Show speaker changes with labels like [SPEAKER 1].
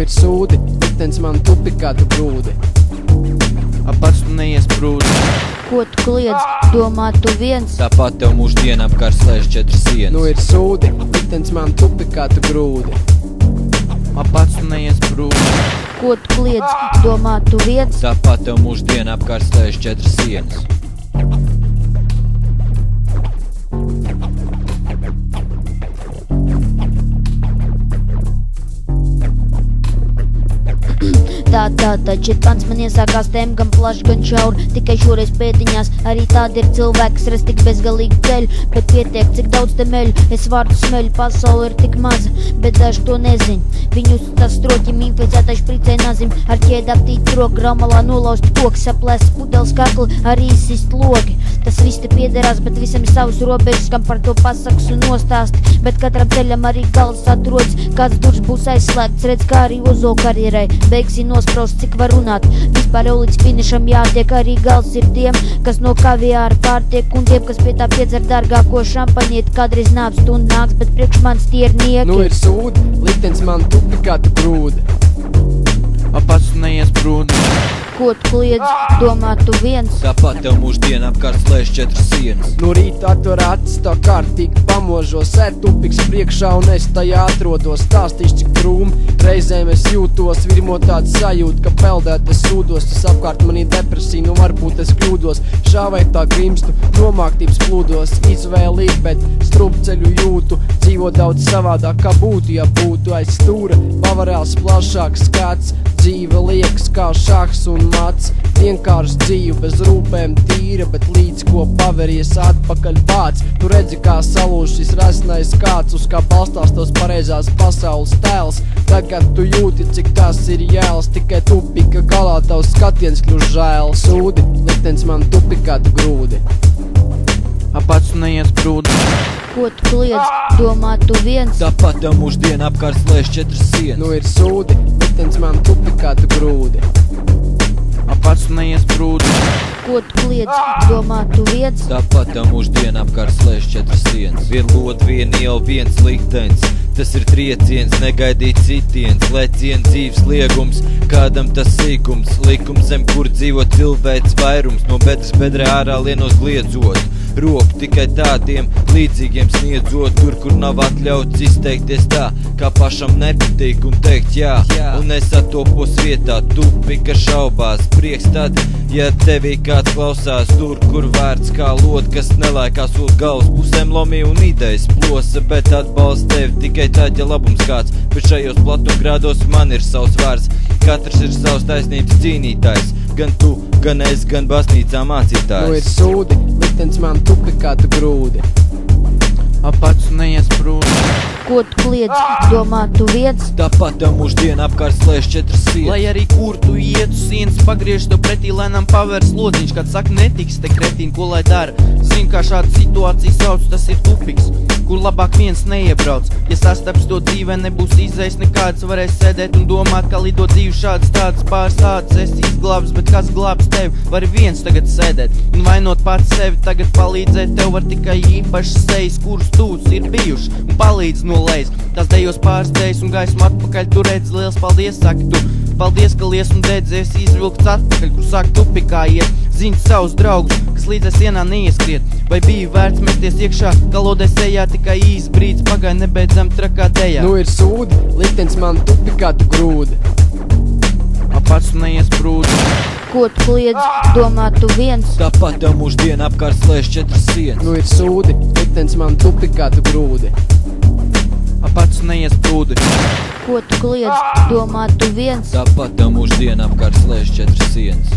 [SPEAKER 1] ir sūdi, liktenis man tupi kā tu grūdi.
[SPEAKER 2] Pats tu neiesprūdi.
[SPEAKER 3] Ko tu kliedz, domā tu viens?
[SPEAKER 4] Tāpat tev mūždiena apkārt slēdz 4 sienas.
[SPEAKER 1] Nu ir sūdi, liktenis man tupi kā tu grūdi.
[SPEAKER 2] Pats tu neiesprūdi.
[SPEAKER 3] Ko tu kliedz, domā tu viens?
[SPEAKER 4] Tāpat tev mūždiena apkārt slēdz 4 sienas.
[SPEAKER 3] Tā, šit pants man iesākās tēma gan plaši, gan šauri. Tikai šoreiz pēdiņās arī tādi ir cilvēki, kas res tik bezgalīgi ceļu. Bet pietiek, cik daudz te meļu, es vārdu smeļu, pasaule ir tik maza, bet daži to nezin. Viņus tas stroķim inficētais špricē nazim, ar ķēdi aptīt roku, graumalā nolaust koki, saplēst pudeles kakli, arī izsist logi. Tas viss te piederās, bet visam ir savas robežas, kam par to pasaks un nostāst. Bet katram ceļam arī gals atrodas, kāds durvis būs aizslēgts, redz kā arī Ozola karjerai beigsi nospraust, cik var runāt. Vispār jau līdz finišam jātiek, arī gals ir tiem, kas no kaviāra pārtiek, un tiem, kas pie tā piedzer dārgāko šampaņieti. Kādreiz nāc stunda nāks, bet priekš manis tie ir nieki.
[SPEAKER 1] Nu ir sūdi, liktenis man tupi kā tu grūdi.
[SPEAKER 2] Pats tu neiesprūdi.
[SPEAKER 3] Ko tu kliedz, domā tu viens?
[SPEAKER 4] Tāpat tev mūždiena apkārt slēdz 4 sienas.
[SPEAKER 1] No rīta atver acis tā kārtīgi pamožos, sēd tupiks priekšā un es tajā atrodos. Stāstīšu, cik drūmi reizēm es jūtos, virmo tāds sajūta, ka peldēt es sūdos. Tas apkārt manī depresija, nu varbūt es kļūdos. Šā vai tā grimstu, nomāktības plūdos. Izvēle ir, bet strupceļu jūtu. Dzīvo daudz savādāk, kā būtu, ja būtu aiz stūra. Pavarēls plašāks skats, dzīve liekas kā šahs un mats. Vienkārši dzīve bez rūpēm tīra, bet līdz ko paveries atpakaļ bāc. Tu redzi, kā salūž šis resnais kāds, uz kā balstās tos pareizās pasaules tēls. Tagad tu jūti, cik tas ir jēls, tikai tupi, ka galā tavs skatiens kļūst žēl. Sūdi, liktenis man tupi kā tu grūdi.
[SPEAKER 2] Pats tu neiesprūdi.
[SPEAKER 3] Ko tu kliedz, domā tu viens?
[SPEAKER 4] Tāpat tev mūždiena apkārt slēdz 4 sienas.
[SPEAKER 1] Nu ir sūdi, liktenis man tupi kā tu grūdi.
[SPEAKER 2] Pats tu neiesprūdi.
[SPEAKER 3] Ko tu kliedz, domā tu viens?
[SPEAKER 4] Tāpat tev mūždiena apkārt slēdz 4 sienas. Vien lod, vien iela, viens liktenis. Tas ir trieciens, negaidīts citiens, leciens, dzīves liegums, kādam tas sīkums, likums zem, kur dzīvo cilvēks vairums, no bedres bedrē ārā lienos gliedzot, roku tikai tādiem līdzīgiem sniedzot, tur, kur nav atļauts izteikties tā, kā pašam nepatīk un teikt jā, un es atopos vietā, tupi, ka šaubās, prieks tad, ja tevī kāds klausās, tur, kur vērts kā lot, kas nelaikās uz galvas pusēm lomī un idejas plosa, bet atbalst tevi tikai tad, ja labums kāds, bet šajos platumgrādos man ir savs vārds. Katrs ir savs taisnības cīnītājs, gan tu, gan es, gan baznīcā mācītājs.
[SPEAKER 1] Nu ir sūdi, liktenis man tupi kā tu grūdi.
[SPEAKER 2] Pats tu neiesprūdi.
[SPEAKER 3] Ko tu kliedz, domā tu viens?
[SPEAKER 4] Tāpat tev mūždiena apkārt slēdz 4 sienas.
[SPEAKER 2] Lai arī kur tu ietu, sienas pagriež tev pretī, lēnām pavērs lodziņš, kad saka netiks te kretīni, ko lai dara. Zin, kā šāda situācija sauc, tas ir tupiks, kur labāk viens neiebrauc. Ja sastaps to dzīvē, nebūs izējas nekāds, varēs sēdēt un domāt, kā lido dzīvi šādas tādas pāris ādas. Es izglābs, bet kas glābs tevi? Vari viens tagad sēdēt un vainot pats sevi, tagad palīdzēt tev var tikai īpašas sejas, kuras tūts ir bijuši un palīdz no lejas. Tās dejos pārsteidz un gaismu atpakaļ tu redz, liels paldies, saki tu. Paldies, ka liesmu dedzies izvilkts atpakaļ, kur sāk tupi kā iet. Zini savus draugus, kas līdzēs sienā neieskriet. Vai bija vērts mesties iekšā, kā lodē sejā, tikai īs brīdis pagāja nebeidzam trakā dejā.
[SPEAKER 1] Nu ir sūdi, liktenis man tupi kā tu grūdi.
[SPEAKER 2] Pats tu neiesprūdi.
[SPEAKER 3] Ko tu kliedz, domā tu viens?
[SPEAKER 4] Tāpat tev mūždiena apkārt slēdz 4 sienas.
[SPEAKER 1] Nu ir sūdi, liktenis man tupi kā tu grūdi.
[SPEAKER 2] Pats tu neiesprūdi.
[SPEAKER 3] Ko tu kliedz, domā tu viens?
[SPEAKER 4] Tāpat tev mūždiena apkārt slēdz 4 sienas.